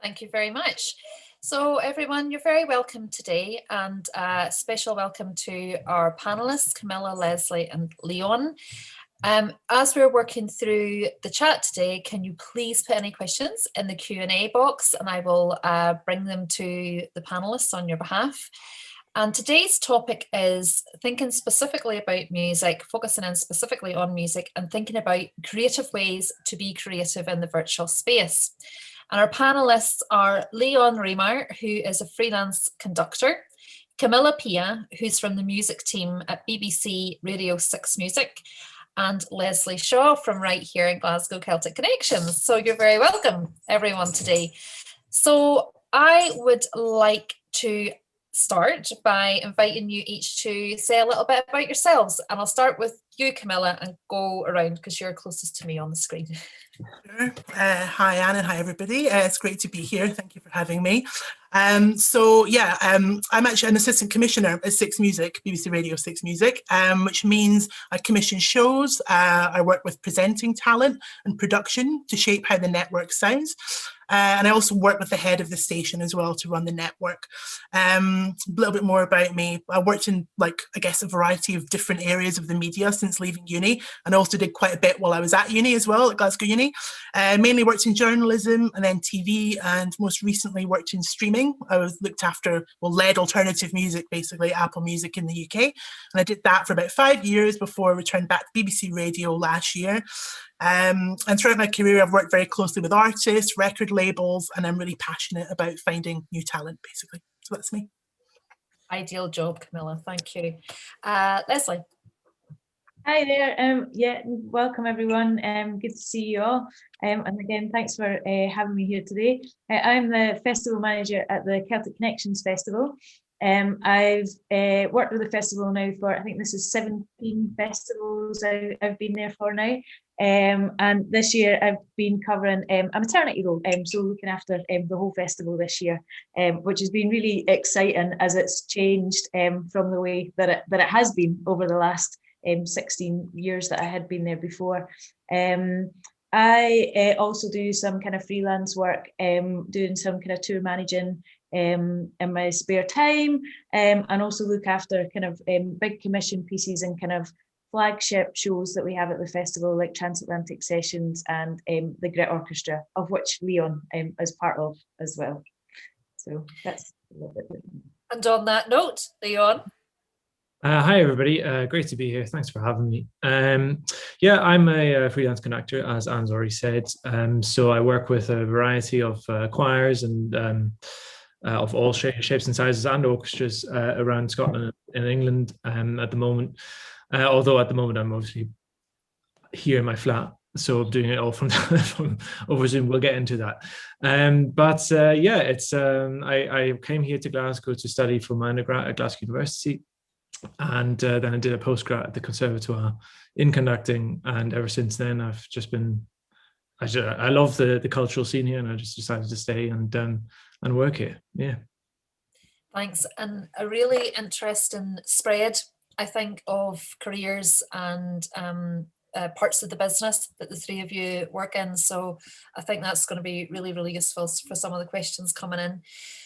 Thank you very much. So everyone, you're very welcome today, and a special welcome to our panelists, Camilla, Leslie and Leon. As we're working through the chat today, can you please put any questions in the Q&A box, and I will bring them to the panelists on your behalf. And today's topic is thinking specifically about music, focusing in specifically on music and thinking about creative ways to be creative in the virtual space. And our panelists are Leon Reimer, who is a freelance conductor, Camilla Pia, who's from the music team at BBC Radio 6 Music, and Leslie Shaw from right here in Glasgow Celtic Connections. So you're very welcome, everyone, today. So I would like to start by inviting you each to say a little bit about yourselves. And I'll start with you, Camilla, and go around because you're closest to me on the screen. Sure. Hi, Anne, and hi, everybody. It's great to be here. Thank you for having me. I'm actually an assistant commissioner at 6 Music, BBC Radio 6 Music, which means I commission shows. I work with presenting talent and production to shape how the network sounds. And I also work with the head of the station as well to run the network. A little bit more about me. I worked in, a variety of different areas of the media since leaving uni, and also did quite a bit while I was at uni as well, at Glasgow Uni. Mainly worked in journalism and then TV, and most recently worked in streaming. I was led alternative music, basically, Apple Music in the UK. And I did that for about 5 years before I returned back to BBC Radio last year. And throughout my career, I've worked very closely with artists, record labels, and I'm really passionate about finding new talent, basically. So that's me. Ideal job, Camilla. Thank you. Leslie. Hi there. Welcome everyone. Good to see you all. And again, thanks for having me here today. I'm the festival manager at the Celtic Connections Festival. I've worked with the festival now for, I think this is 17 festivals I've been there for now. And this year I've been covering a maternity role, so looking after the whole festival this year, which has been really exciting as it's changed from the way that it has been over the last 16 years that I had been there before. I also do some kind of freelance work, doing some kind of tour managing in my spare time, and also look after kind of big commission pieces and kind of flagship shows that we have at the festival, like Transatlantic Sessions and the Grit Orchestra, of which Leon is part of as well. So that's a little bit. And on that note, Leon. Hi everybody, great to be here. Thanks for having me. I'm a freelance conductor, as Anne's already said. So I work with a variety of choirs and of all shapes and sizes and orchestras around Scotland and England at the moment. Although at the moment I'm obviously here in my flat, so I'm doing it all from over Zoom. We'll get into that. I came here to Glasgow to study for my undergrad at Glasgow University. And then I did a postgrad at the Conservatoire in conducting, and ever since then I've just been, I love the cultural scene here, and I just decided to stay and work here. Yeah. Thanks. And a really interesting spread, I think, of careers and parts of the business that the three of you work in. So I think that's going to be really, really useful for some of the questions coming in.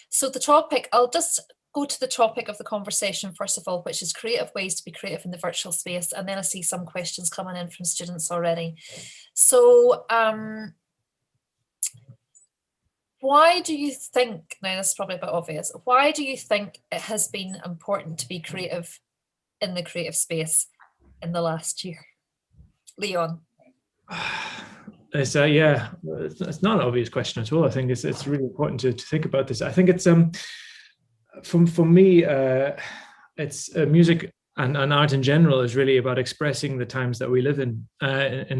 So the topic, I'll just go to the topic of the conversation first of all, which is creative ways to be creative in the virtual space. And then I see some questions coming in from students already. So why do you think, now this is probably a bit obvious, why do you think it has been important to be creative in the creative space in the last year? Leon. It's not an obvious question at all. I think it's really important to think about this. I think it's for me, it's music and art in general is really about expressing the times that we live in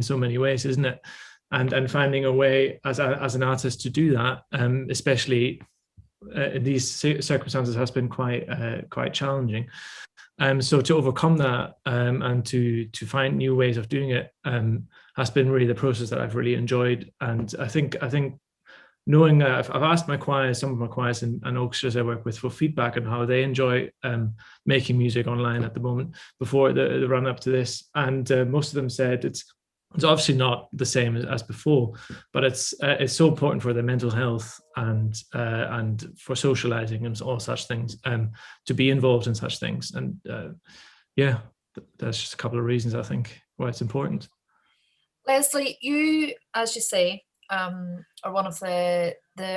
so many ways, isn't it? And finding a way as an artist to do that, especially in these circumstances, has been quite challenging. So to overcome that and to find new ways of doing it has been really the process that I've really enjoyed. And I think knowing I've asked some of my choirs and orchestras I work with for feedback on how they enjoy making music online at the moment before the run up to this. And most of them said It's obviously not the same as before, but it's so important for their mental health and for socializing and all such things, to be involved in such things. And yeah, that's just a couple of reasons I think why it's important. Leslie, you, as you say, are one of the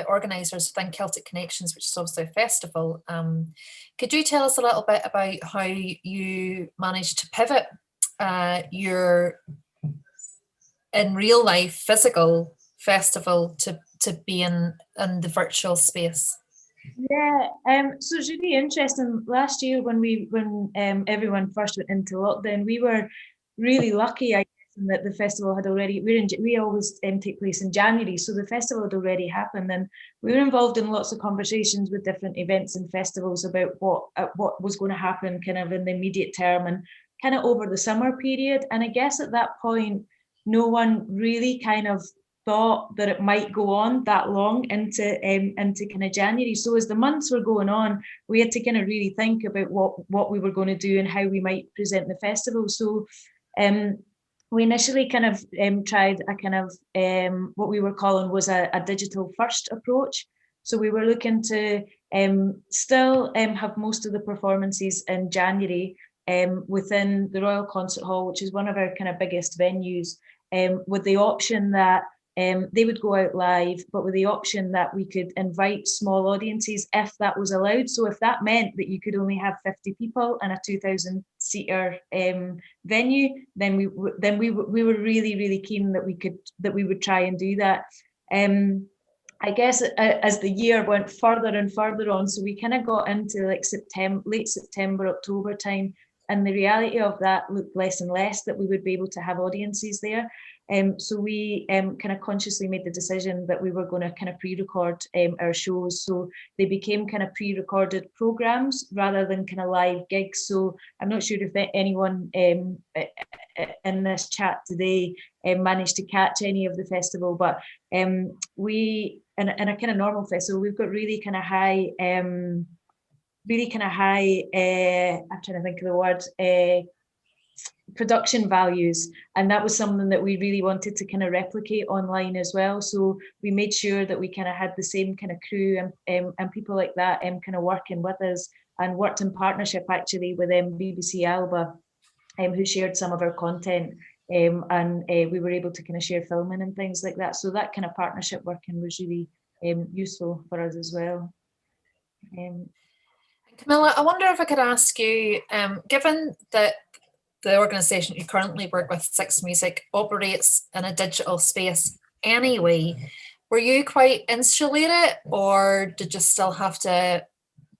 organisers within Celtic Connections, which is obviously a festival. Could you tell us a little bit about how you managed to pivot your in real life physical festival to be in the virtual space? Yeah, so it's really interesting. Last year when everyone first went into lockdown, we were really lucky, I guess, in that the festival had already, we always take place in January, so the festival had already happened, and we were involved in lots of conversations with different events and festivals about what was going to happen kind of in the immediate term and kind of over the summer period. And I guess at that point, no one really kind of thought that it might go on that long into kind of January. So as the months were going on, we had to kind of really think about what we were going to do and how we might present the festival. So we initially kind of tried a kind of what we were calling was a digital first approach. So we were looking to still have most of the performances in January within the Royal Concert Hall, which is one of our kind of biggest venues, with the option that they would go out live, but with the option that we could invite small audiences if that was allowed. So if that meant that you could only have 50 people in a 2,000-seater venue, then we were really, really keen that we would try and do that. I guess as the year went further and further on, so we kind of got into like late September, October time, and the reality of that looked less and less that we would be able to have audiences there. So we kind of consciously made the decision that we were going to kind of pre-record our shows. So they became kind of pre-recorded programs rather than kind of live gigs. So I'm not sure if anyone in this chat today managed to catch any of the festival, but we, in a kind of normal festival, we've got really kind of high, I'm trying to think of the word, production values, and that was something that we really wanted to kind of replicate online as well. So we made sure that we kind of had the same kind of crew and people like that kind of working with us, and worked in partnership actually with BBC Alba, who shared some of our content, and we were able to kind of share filming and things like that. So that kind of partnership working was really useful for us as well. Camilla, I wonder if I could ask you, given that the organisation you currently work with, Six Music, operates in a digital space anyway, were you quite insulated, or did you still have to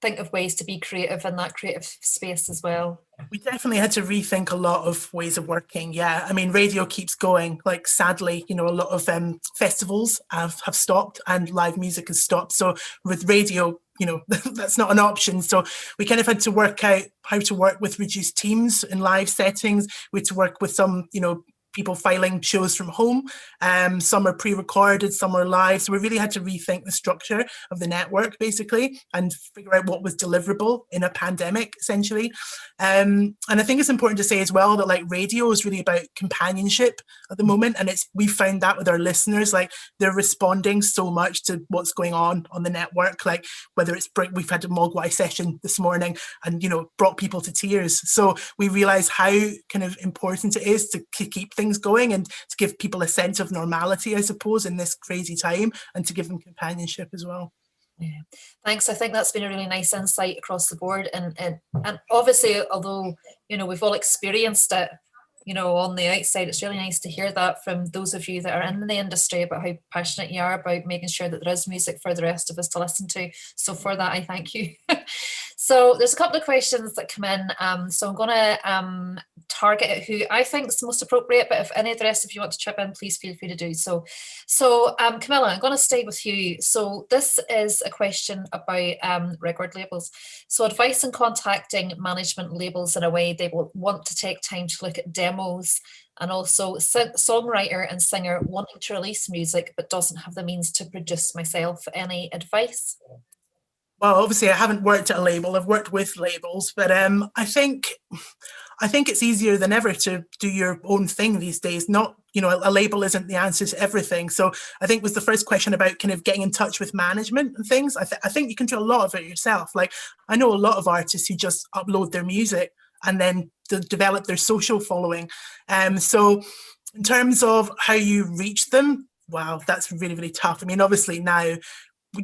think of ways to be creative in that creative space as well? We definitely had to rethink a lot of ways of working. Yeah, I mean, radio keeps going. Like, sadly, a lot of festivals have stopped and live music has stopped. So with radio, that's not an option. So we kind of had to work out how to work with reduced teams in live settings. We had to work with some, people filing shows from home. Some are pre-recorded, some are live. So we really had to rethink the structure of the network, basically, and figure out what was deliverable in a pandemic, essentially. And I think it's important to say as well that, like, radio is really about companionship at the moment. And we found that with our listeners, like, they're responding so much to what's going on the network. Like, whether it's, we've had a Mogwai session this morning and, brought people to tears. So we realized how kind of important it is to keep things going and to give people a sense of normality, I suppose, in this crazy time, and to give them companionship as well. Yeah, thanks. I think that's been a really nice insight across the board, and obviously, although we've all experienced it, on the outside, it's really nice to hear that from those of you that are in the industry about how passionate you are about making sure that there is music for the rest of us to listen to. So for that, I thank you. So there's a couple of questions that come in. So I'm going to target at who I think is the most appropriate, but if any of the rest of you want to chip in, please feel free to do so. So Camilla, I'm going to stay with you. So this is a question about record labels. So advice in contacting management labels in a way they will want to take time to look at demos, and also songwriter and singer wanting to release music but doesn't have the means to produce myself. Any advice? Well, obviously I haven't worked at a label, I've worked with labels, but I think I think it's easier than ever to do your own thing these days. Not, you know, a label isn't the answer to everything. So I think was the first question about kind of getting in touch with management and things. I think you can do a lot of it yourself. Like, I know a lot of artists who just upload their music and then develop their social following. So in terms of how you reach them, wow, that's really, really tough. I mean, obviously now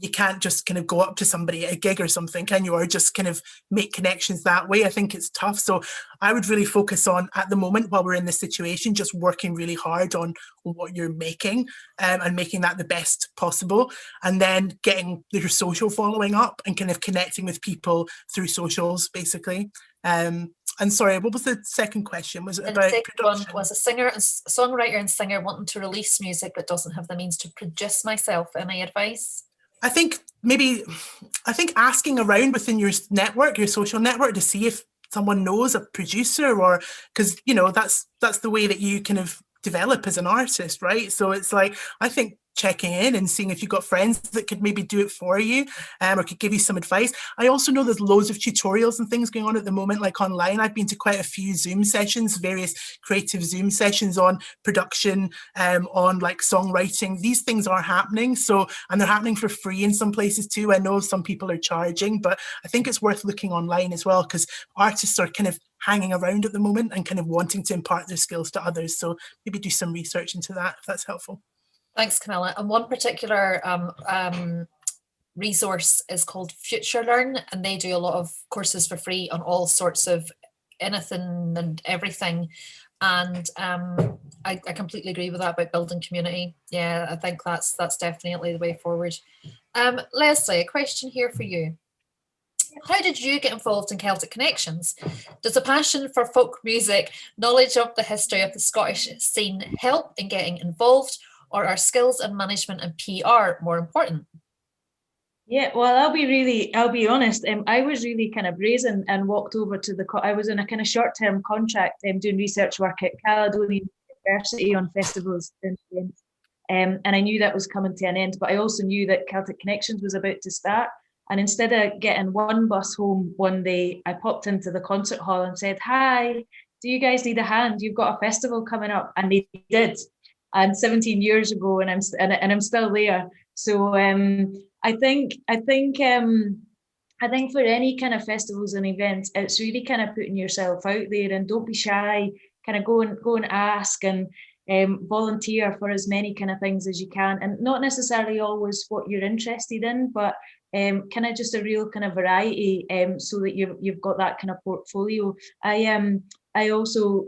you can't just kind of go up to somebody at a gig or something, can you? Or just kind of make connections that way. I think it's tough. So I would really focus on, at the moment, while we're in this situation, just working really hard on what you're making, and making that the best possible. And then getting your social following up and kind of connecting with people through socials, basically. And sorry, what was the second question? Was it about the second production? one was a songwriter and singer wanting to release music but doesn't have the means to produce myself. Any advice? I think asking around within your network, your social network, to see if someone knows a producer, or because, you know, that's the way that you kind of develop as an artist, right? So it's like, I think checking in and seeing if you've got friends that could maybe do it for you, or could give you some advice. I also know there's loads of tutorials and things going on at the moment, like online. I've been to quite a few Zoom sessions, various creative Zoom sessions on production, on like songwriting. These things are happening. So, and they're happening for free in some places too. I know some people are charging, but I think it's worth looking online as well, because artists are kind of hanging around at the moment and kind of wanting to impart their skills to others. So maybe do some research into that if that's helpful. Thanks, Camilla. And one particular resource is called Future Learn, and they do a lot of courses for free on all sorts of anything and everything. And I completely agree with that about building community. Yeah, I think that's definitely the way forward. Leslie, a question here for you. How did you get involved in Celtic Connections? Does a passion for folk music, knowledge of the history of the Scottish scene help in getting involved, or are skills in management and PR more important? Yeah, well, I'll be honest. I was really kind of brazen and walked over to I was in a kind of short-term contract doing research work at Caledonian University on festivals and events. And I knew that was coming to an end, but I also knew that Celtic Connections was about to start. And instead of getting one bus home one day, I popped into the concert hall and said, "Hi, do you guys need a hand? You've got a festival coming up." And they did. And 17 years ago, and I'm still there. So I think for any kind of festivals and events, it's really kind of putting yourself out there, and don't be shy. Kind of go and ask, and volunteer for as many kind of things as you can, and not necessarily always what you're interested in, but kind of just a real kind of variety, so that you've got that kind of portfolio. I also,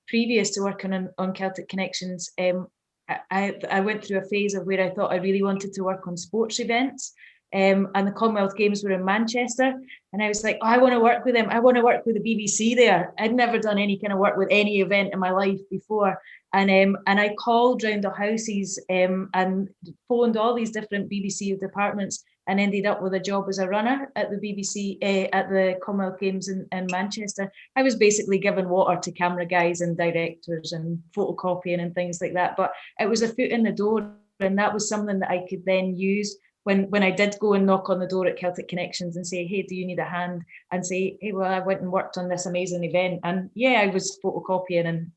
previous to working on Celtic Connections, I went through a phase of where I thought I really wanted to work on sports events, and the Commonwealth Games were in Manchester, and I was like, oh, I want to work with them. I want to work with the BBC there. I'd never done any kind of work with any event in my life before, and I called round the houses and phoned all these different BBC departments, and ended up with a job as a runner at the BBC, at the Commonwealth Games in Manchester. I was basically given water to camera guys and directors and photocopying and things like that. But it was a foot in the door, and that was something that I could then use when I did go and knock on the door at Celtic Connections and say, "Hey, do you need a hand?" And say, "Hey, well, I went and worked on this amazing event." And yeah, I was photocopying and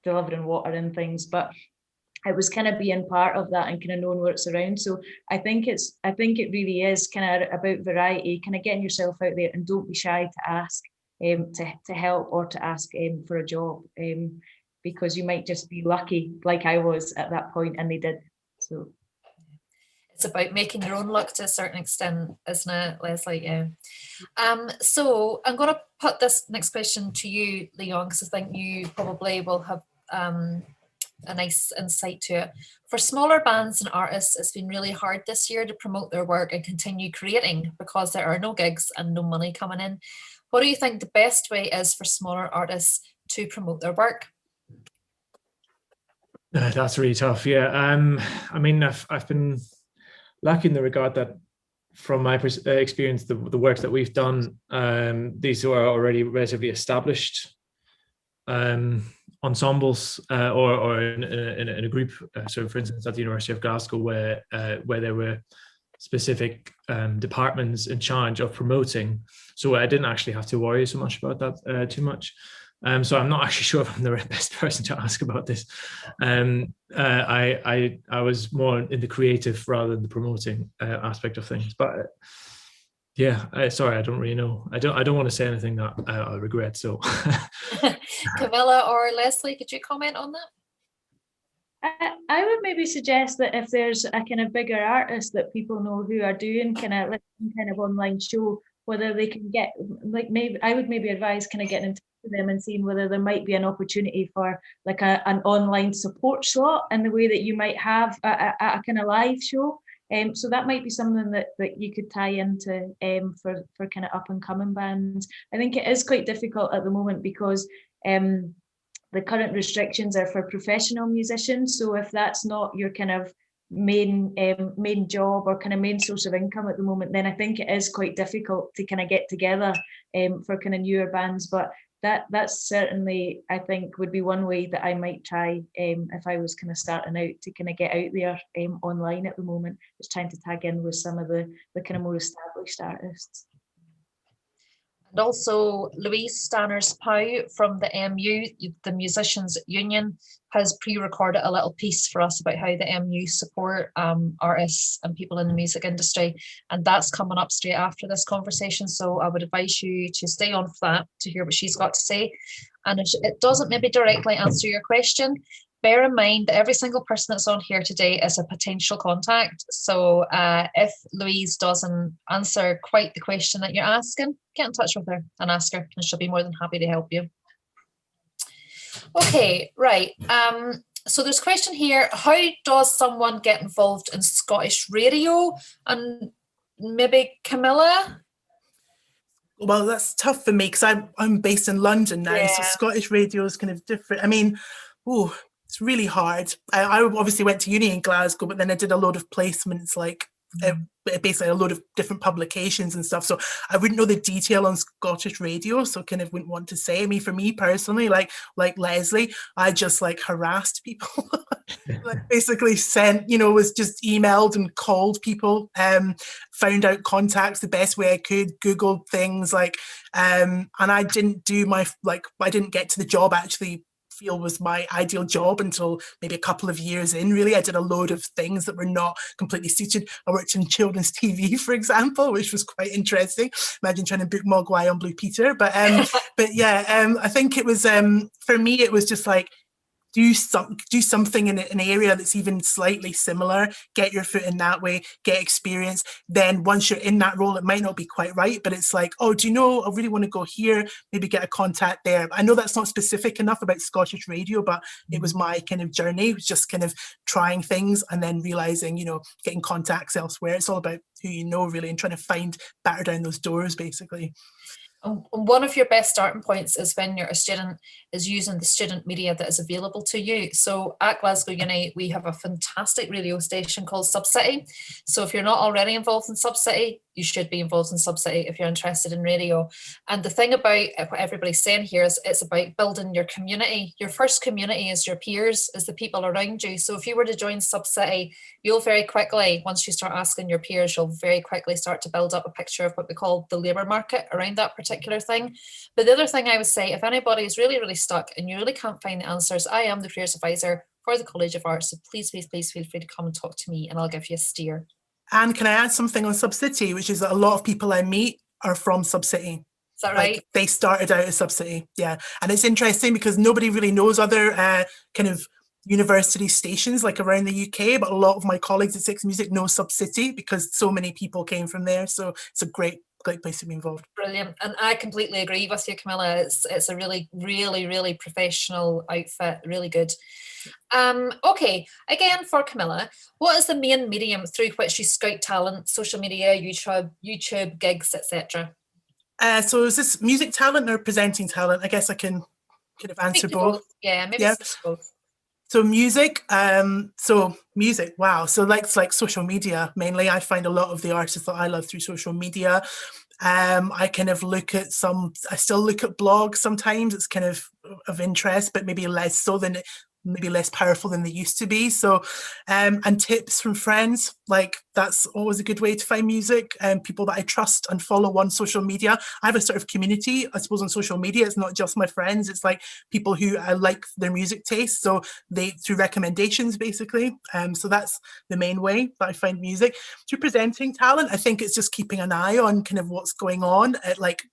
delivering water and things, but it was kind of being part of that and kind of knowing what's around. So I think it really is kind of about variety, kind of getting yourself out there, and don't be shy to ask to help, or to ask for a job, because you might just be lucky, like I was at that point, and they did. So it's about making your own luck to a certain extent, isn't it, Leslie? Yeah. So I'm going to put this next question to you, Leon, because I think you probably will have a nice insight to it. For smaller bands and artists, it's been really hard this year to promote their work and continue creating, because there are no gigs and no money coming in. What do you think the best way is for smaller artists to promote their work? That's really tough. Yeah. I mean, I've been lucky in the regard that, from my experience, the works that we've done, these are already relatively established ensembles, or in a group. So, for instance, at the University of Glasgow, where there were specific departments in charge of promoting, so I didn't actually have to worry so much about that too much. So I'm not actually sure if I'm the best person to ask about this. I was more in the creative rather than the promoting aspect of things. But yeah, sorry, I don't really know. I don't want to say anything that I regret. So Camilla or Leslie, could you comment on that? I would maybe suggest that if there's a kind of bigger artist that people know who are doing kind of online show, whether they can get, like, maybe I would maybe advise kind of getting in touch with them and seeing whether there might be an opportunity for like an online support slot in the way that you might have a kind of live show. So that might be something that you could tie into for kind of up and coming bands. I think it is quite difficult at the moment because the current restrictions are for professional musicians. So if that's not your kind of main job or kind of main source of income at the moment, then I think it is quite difficult to kind of get together for kind of newer bands. But that's certainly, I think, would be one way that I might try if I was kind of starting out to kind of get out there online at the moment, is trying to tag in with some of the kind of more established artists. And also Louise Stanners-Pow from the MU, the Musicians Union, has pre-recorded a little piece for us about how the MU support artists and people in the music industry. And that's coming up straight after this conversation. So I would advise you to stay on for that to hear what she's got to say. And if it doesn't maybe directly answer your question, bear in mind that every single person that's on here today is a potential contact. So if Louise doesn't answer quite the question that you're asking, get in touch with her and ask her, and she'll be more than happy to help you. Okay, right. So there's a question here. How does someone get involved in Scottish radio? And maybe Camilla? Well, that's tough for me because I'm based in London now, so Scottish radio is kind of different. I mean, it's really hard. I obviously went to uni in Glasgow, but then I did a lot of placements, like basically a load of different publications and stuff. So I wouldn't know the detail on Scottish radio, so kind of wouldn't want to say. I mean, for me personally, like Leslie, I just like harassed people. Like basically sent, was just emailed and called people, found out contacts the best way I could, Googled things and I didn't do I didn't get to the job actually feel was my ideal job until maybe a couple of years in. Really, I did a load of things that were not completely suited. I worked in children's TV, for example, which was quite interesting. Imagine trying to book Mogwai on Blue Peter, but yeah, I think it was for me it was just like do something in an area that's even slightly similar, get your foot in that way, get experience. Then once you're in that role, it might not be quite right, but it's like, oh, do you know, I really want to go here, maybe get a contact there. I know that's not specific enough about Scottish radio, but it was my kind of journey. It was just kind of trying things and then realizing, getting contacts elsewhere. It's all about who you know, really, and trying to batter down those doors, basically. One of your best starting points is when you're a student is using the student media that is available to you. So at Glasgow Uni, we have a fantastic radio station called Subcity. So if you're not already involved in Subcity, you should be involved in Subcity if you're interested in radio. And the thing about what everybody's saying here is it's about building your community. Your first community is your peers, is the people around you. So if you were to join Subcity, you'll very quickly, once you start asking your peers, you'll very quickly start to build up a picture of what we call the labour market around that particular thing. But the other thing I would say, if anybody is really, really stuck and you really can't find the answers, I am the careers advisor for the College of Art. So please, please, please feel free to come and talk to me and I'll give you a steer. And can I add something on Subcity, which is that a lot of people I meet are from Subcity. Is that right? They started out as Subcity, yeah. And it's interesting because nobody really knows other kind of university stations like around the UK, but a lot of my colleagues at Six Music know Subcity because so many people came from there. So it's a great place to be involved. Brilliant. And I completely agree with you, Camilla. It's a really, really, really professional outfit, really good. Okay, again for Camilla, what is the main medium through which you scout talent? Social media, YouTube, gigs, etc. So is this music talent or presenting talent? I guess I can kind of answer both. Yeah, maybe both. So music, wow. So like social media, mainly I find a lot of the artists that I love through social media. I kind of I still look at blogs sometimes. It's kind of interest, but maybe less so than maybe less powerful than they used to be. So, and tips from friends, like that's always a good way to find music, and people that I trust and follow on social media. I have a sort of community, I suppose, on social media. It's not just my friends, it's like people who I like their music taste. So they, through recommendations, basically. So that's the main way that I find music. Through presenting talent, I think it's just keeping an eye on kind of what's going on at like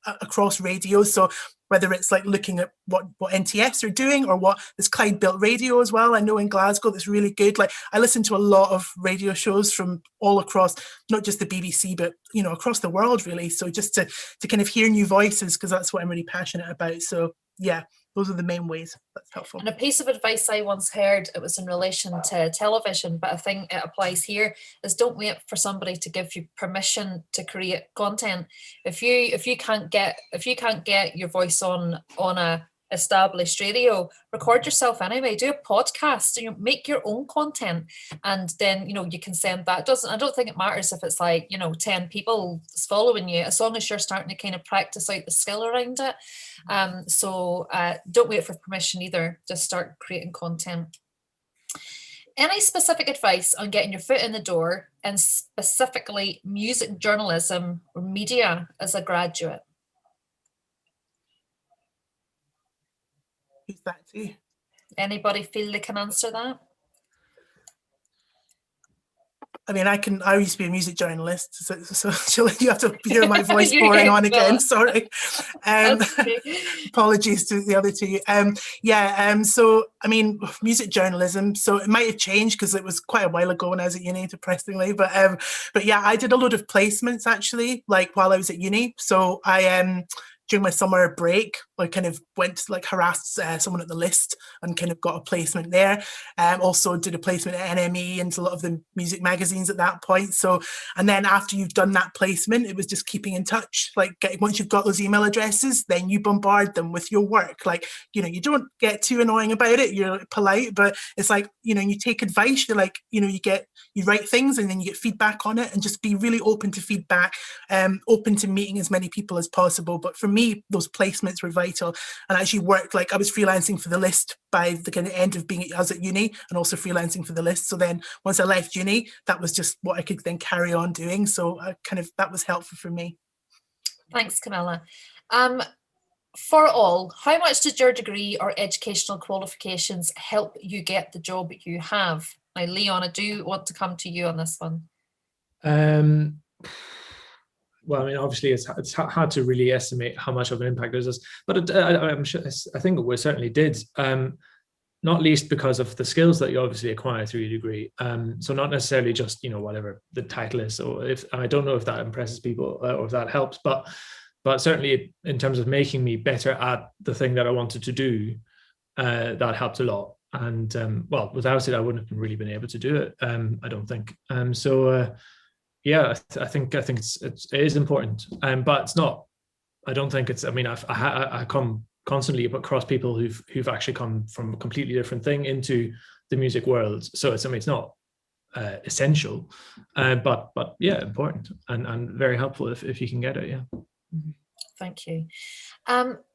across radios. So whether it's like looking at what NTS are doing, or what this Clyde built radio as well, I know in Glasgow that's really good. Like I listen to a lot of radio shows from all across, not just the BBC, but you know, across the world really. So just to kind of hear new voices, because that's what I'm really passionate about. So yeah, those are the main ways. That's helpful. And a piece of advice I once heard, it was in relation to television, but I think it applies here, is don't wait for somebody to give you permission to create content. If you can't get your voice on a established radio, record yourself anyway, do a podcast, you know, make your own content, and then you know you can send that. I don't think it matters if it's like, you know, 10 people following you, as long as you're starting to kind of practice out the skill around it. So don't wait for permission either, just start creating content. Any specific advice on getting your foot in the door, and specifically music journalism or media as a graduate? Who's that to? Anybody feel they can answer that? I mean, I used to be a music journalist, so you have to hear my voice pouring on again. Sorry. Apologies to the other two. So, I mean, music journalism. So it might have changed because it was quite a while ago when I was at uni, depressingly. But yeah, I did a load of placements actually, like while I was at uni. So I during my summer break, I kind of went to like harassed someone at the List and kind of got a placement there. Also did a placement at NME and a lot of the music magazines at that point. So, and then after you've done that placement, it was just keeping in touch. Like once you've got those email addresses, then you bombard them with your work. Like, you know, you don't get too annoying about it. You're polite, but it's like, you know, you take advice. You're like, you know, you write things and then you get feedback on it, and just be really open to feedback, open to meeting as many people as possible. But for me, those placements were vital, and actually worked, like I was freelancing for the List by the kind of end of being, I was at uni and also freelancing for the List. So then once I left uni, that was just what I could then carry on doing. So that was helpful for me. Thanks, Camilla. For all, how much did your degree or educational qualifications help you get the job you have? Now, Leon, I do want to come to you on this one. Well, I mean, obviously, it's hard to really estimate how much of an impact it is, but I'm sure, I think we certainly did. Not least because of the skills that you obviously acquire through your degree. So not necessarily just, you know, whatever the title is. Or I don't know if that impresses people or if that helps, but certainly in terms of making me better at the thing that I wanted to do, that helped a lot. And well, without it, I wouldn't have really been able to do it. I don't think. Yeah, I think it is important, but it's not. I don't think it's. I mean, I come constantly across people who've actually come from a completely different thing into the music world. So it's not essential, but yeah, important and very helpful if you can get it. Yeah. Thank you.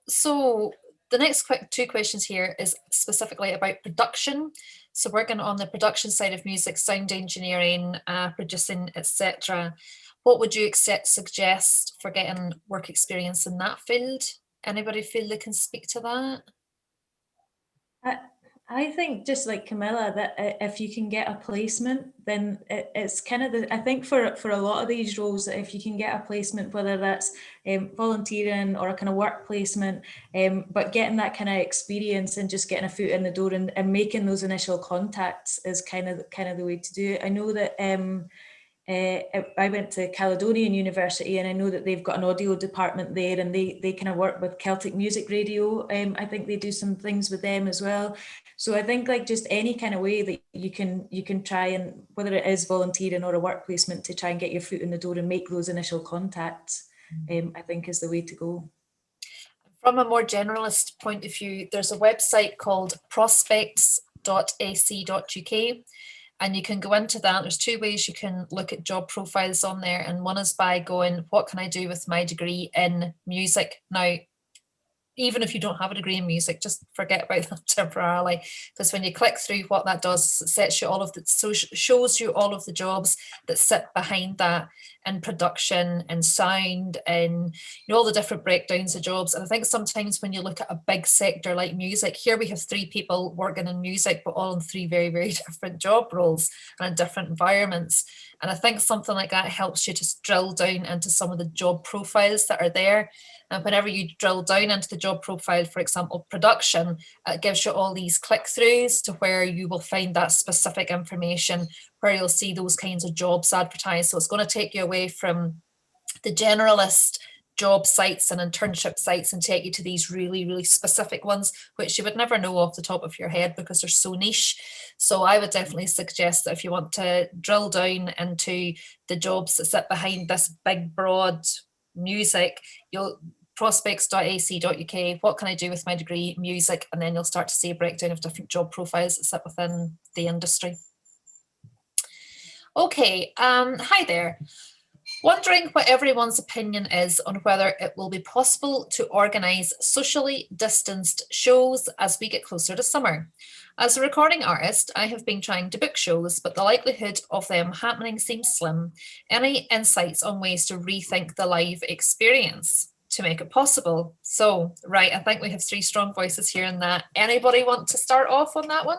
So the next two questions here is specifically about production. So working on the production side of music, sound engineering, producing, etc. What would you suggest for getting work experience in that field? Anybody feel they can speak to that? I think just like Camilla, that if you can get a placement, then it's kind of I think for a lot of these roles, that if you can get a placement, whether that's volunteering or a kind of work placement, but getting that kind of experience and just getting a foot in the door and making those initial contacts is kind of the way to do it. I know that I went to Caledonian University, and I know that they've got an audio department there, and they kind of work with Celtic Music Radio. I think they do some things with them as well. So I think like just any kind of way that you can try, and whether it is volunteering or a work placement, to try and get your foot in the door and make those initial contacts, I think is the way to go. From a more generalist point of view, there's a website called prospects.ac.uk. And you can go into that. There's two ways you can look at job profiles on there. And one is by going, what can I do with my degree in music? Now, even if you don't have a degree in music, just forget about that temporarily, because when you click through, what that does, it sets you all of the, so shows you all of the jobs that sit behind that in production and sound and all the different breakdowns of jobs. And I think sometimes when you look at a big sector like music, here we have 3 people working in music, but all in 3 very, very different job roles and in different environments. And I think something like that helps you to drill down into some of the job profiles that are there. And whenever you drill down into the job profile, for example, production, it gives you all these click-throughs to where you will find that specific information, where you'll see those kinds of jobs advertised. So it's going to take you away from the generalist job sites and internship sites and take you to these really, really specific ones, which you would never know off the top of your head because they're so niche. So I would definitely suggest that if you want to drill down into the jobs that sit behind this big, broad music, you'll prospects.ac.uk, what can I do with my degree, music, and then you'll start to see a breakdown of different job profiles that sit within the industry. Okay, hi there. Wondering what everyone's opinion is on whether it will be possible to organise socially distanced shows as we get closer to summer. As a recording artist, I have been trying to book shows, but the likelihood of them happening seems slim. Any insights on ways to rethink the live experience to make it possible? So, right, I think we have 3 strong voices here in that. Anybody want to start off on that one?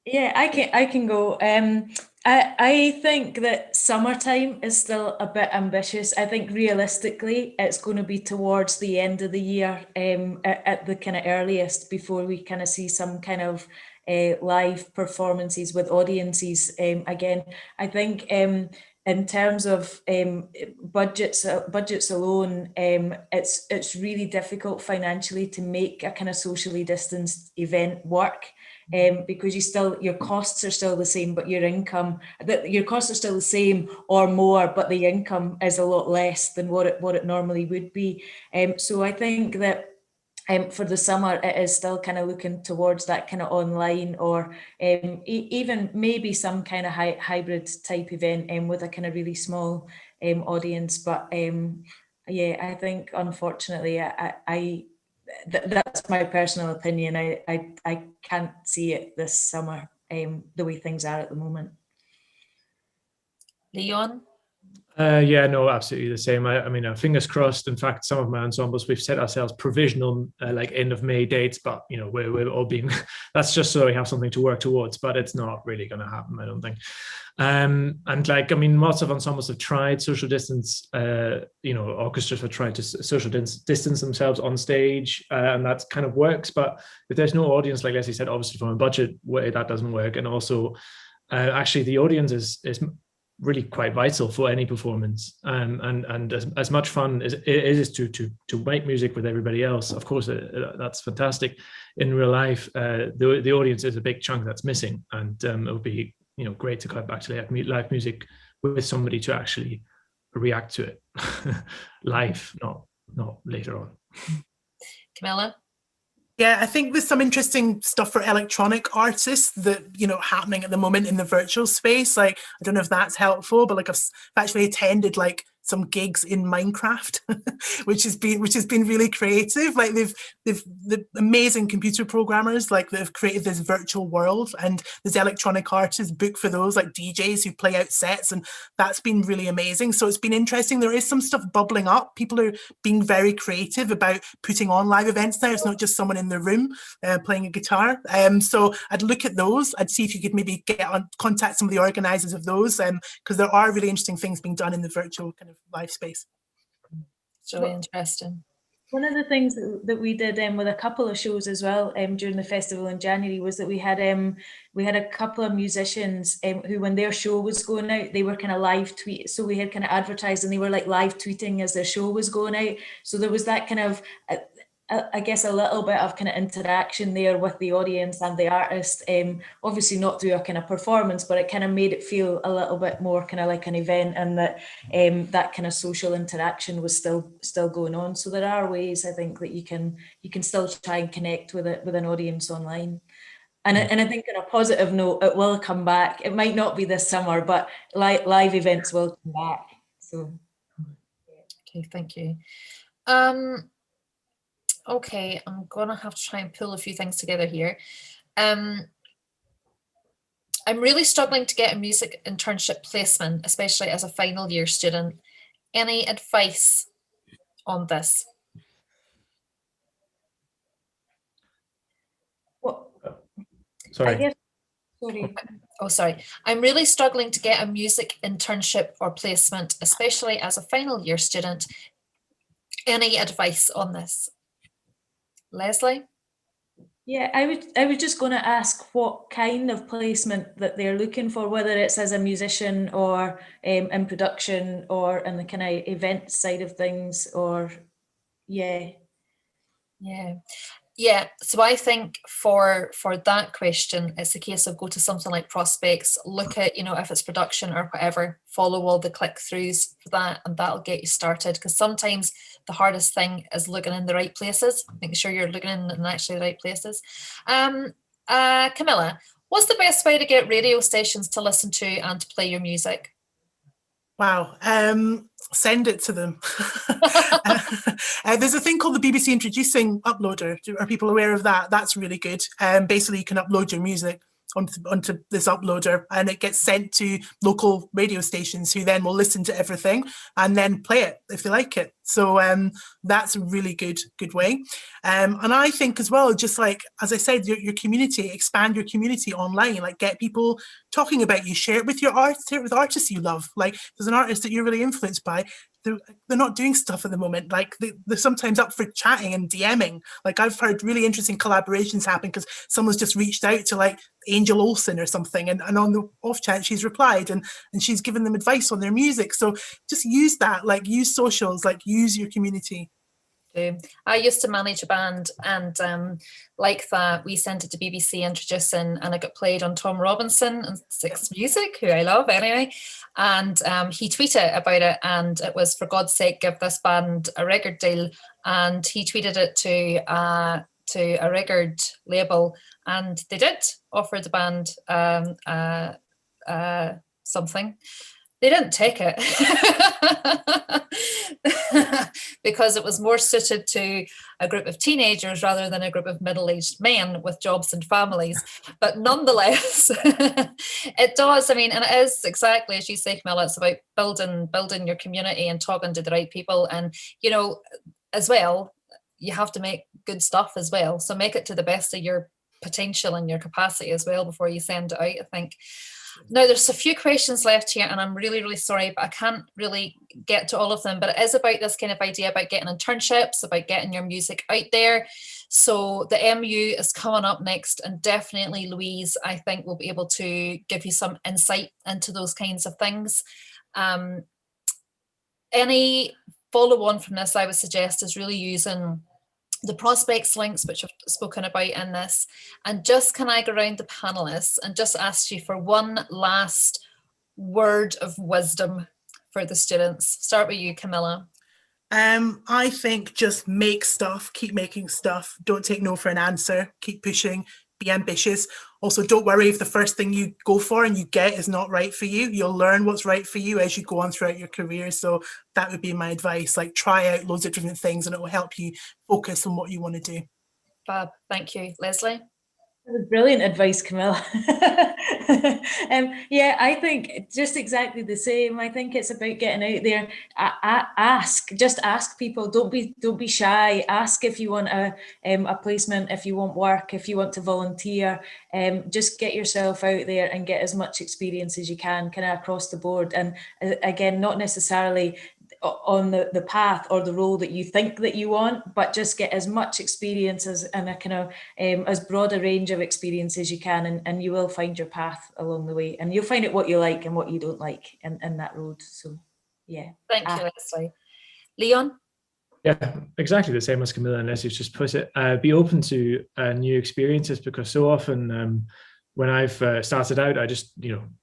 Yeah, I can go. I think that summertime is still a bit ambitious. I think realistically, it's going to be towards the end of the year, at the kind of earliest, before we kind of see some kind of live performances with audiences again. I think in terms of budgets alone, it's really difficult financially to make a kind of socially distanced event work. Because your costs are still the same, but your costs are still the same or more, but the income is a lot less than what it normally would be. So I think that for the summer, it is still kind of looking towards that kind of online or even maybe some kind of hybrid type event with a kind of really small audience. But yeah, I think unfortunately, that's my personal opinion. I can't see it this summer, the way things are at the moment. Leon? Yeah, no, absolutely the same. I mean, fingers crossed. In fact, some of my ensembles, we've set ourselves provisional like end of May dates, but we're all being, that's just so we have something to work towards, but it's not really going to happen, I don't think. And like, I mean, lots of ensembles have tried social distance, orchestras have tried to social distance themselves on stage, and that kind of works. But if there's no audience, like Leslie said, obviously from a budget way, that doesn't work. And also, actually, the audience is really quite vital for any performance, and as much fun as it is to make music with everybody else, of course, that's fantastic. In real life, the audience is a big chunk that's missing, and it would be great to come back to live music with somebody to actually react to it live, not later on. Camilla? Yeah, I think there's some interesting stuff for electronic artists that, happening at the moment in the virtual space. Like, I don't know if that's helpful, but like I've actually attended like some gigs in Minecraft, which has been really creative. Like they've the amazing computer programmers like that have created this virtual world, and there's electronic artists booked for those, like DJs who play out sets, and that's been really amazing. So it's been interesting. There is some stuff bubbling up. People are being very creative about putting on live events now. It's not just someone in the room playing a guitar. So I'd look at those. I'd see if you could maybe contact some of the organisers of those, because there are really interesting things being done in the virtual kind of live space. It's really interesting. One of the things that we did with a couple of shows as well during the festival in January was that we had a couple of musicians who, when their show was going out, they were kind of live tweet. So we had kind of advertised, and they were like live tweeting as their show was going out. So there was that kind of I guess a little bit of kind of interaction there with the audience and the artist, obviously not through a kind of performance, but it kind of made it feel a little bit more kind of like an event, and that that kind of social interaction was still going on. So there are ways, I think, that you can still try and connect with an audience online. And I think on a positive note, it will come back. It might not be this summer, but live events will come back. So. Okay, thank you. Okay, I'm gonna have to try and pull a few things together here. I'm really struggling to get a music internship placement, especially as a final year student. Any advice on this? Well, Sorry. I guess, sorry. Oh, sorry. I'm really struggling to get a music internship or placement, especially as a final year student. Any advice on this? Leslie? Yeah, I was just going to ask what kind of placement that they're looking for, whether it's as a musician or in production or in the kind of event side of things, or yeah. Yeah, so I think for that question, it's a case of go to something like Prospects, look at, if it's production or whatever, follow all the click-throughs for that, and that'll get you started. Because sometimes the hardest thing is looking in the right places, making sure you're looking in actually the right places. Camilla, what's the best way to get radio stations to listen to and to play your music? Wow. Send it to them. There's a thing called the BBC Introducing Uploader. Are people aware of that? That's really good. Basically, you can upload your music onto this uploader, and it gets sent to local radio stations who then will listen to everything and then play it if they like it. So that's a really good way. And I think as well, just like, as I said, your community, expand your community online, like get people talking about you, share it with your art, share it with artists you love. Like there's an artist that you're really influenced by, they're not doing stuff at the moment. Like they're sometimes up for chatting and DMing. Like I've heard really interesting collaborations happen because someone's just reached out to like Angel Olsen or something, and on the off chance she's replied and she's given them advice on their music. So just use that, like use socials, like use your community. I used to manage a band, and like that, we sent it to BBC Introducing, and it got played on Tom Robinson and Six Music, who I love anyway. And he tweeted about it, and it was, for God's sake, give this band a record deal. And he tweeted it to a record label, and they did offer the band something. They didn't take it because it was more suited to a group of teenagers rather than a group of middle-aged men with jobs and families. But nonetheless, it does. I mean, and it is exactly as you say, Camilla, it's about building your community and talking to the right people. And, as well, you have to make good stuff as well. So make it to the best of your potential and your capacity as well before you send it out, I think. Now, there's a few questions left here, and I'm really, really sorry, but I can't really get to all of them. But it is about this kind of idea about getting internships, about getting your music out there. So the MU is coming up next, and definitely Louise, I think, will be able to give you some insight into those kinds of things. Any follow-on from this, I would suggest, is really using the Prospects links, which I've spoken about in this. And just, can I go around the panelists and just ask you for one last word of wisdom for the students? Start with you, Camilla. I think just make stuff, keep making stuff. Don't take no for an answer. Keep pushing, be ambitious. Also, don't worry if the first thing you go for and you get is not right for you. You'll learn what's right for you as you go on throughout your career. So that would be my advice. Like, try out loads of different things and it will help you focus on what you want to do. Fab, thank you. Leslie? Brilliant advice, Camilla. Yeah, I think just exactly the same. I think it's about getting out there. Just ask people. Don't be shy. Ask if you want a placement, if you want work, if you want to volunteer. Just get yourself out there and get as much experience as you can, kind of across the board. And again, not necessarily on the path or the role that you think that you want, but just get as much experience and a kind of as broad a range of experience as you can, and you will find your path along the way, and you'll find out what you like and what you don't like in that road. So yeah. Thank you, Leslie. Leon? Yeah, exactly the same as Camilla, and Leslie's just put it. Be open to new experiences, because so often when I've started out, I just,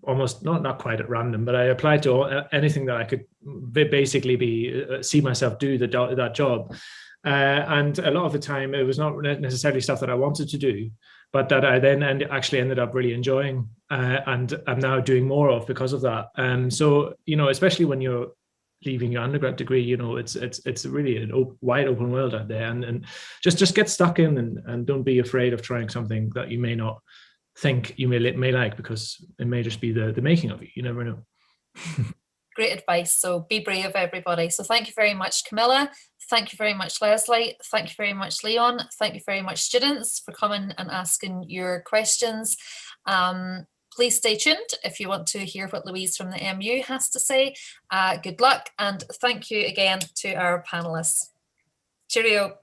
almost not quite at random, but I applied to anything that I could basically see myself do that job. And a lot of the time it was not necessarily stuff that I wanted to do, but that I then actually ended up really enjoying, and I'm now doing more of because of that. So, especially when you're leaving your undergrad degree. You know, it's really a wide open world out there, and just get stuck in, and don't be afraid of trying something that you may not think you may like, because it may just be the making of you. You never know. Great advice. So be brave, everybody. So thank you very much, Camilla. Thank you very much, Leslie. Thank you very much, Leon. Thank you very much, students, for coming and asking your questions. Please stay tuned if you want to hear what Louise from the MU has to say. Good luck, and thank you again to our panelists. Cheerio.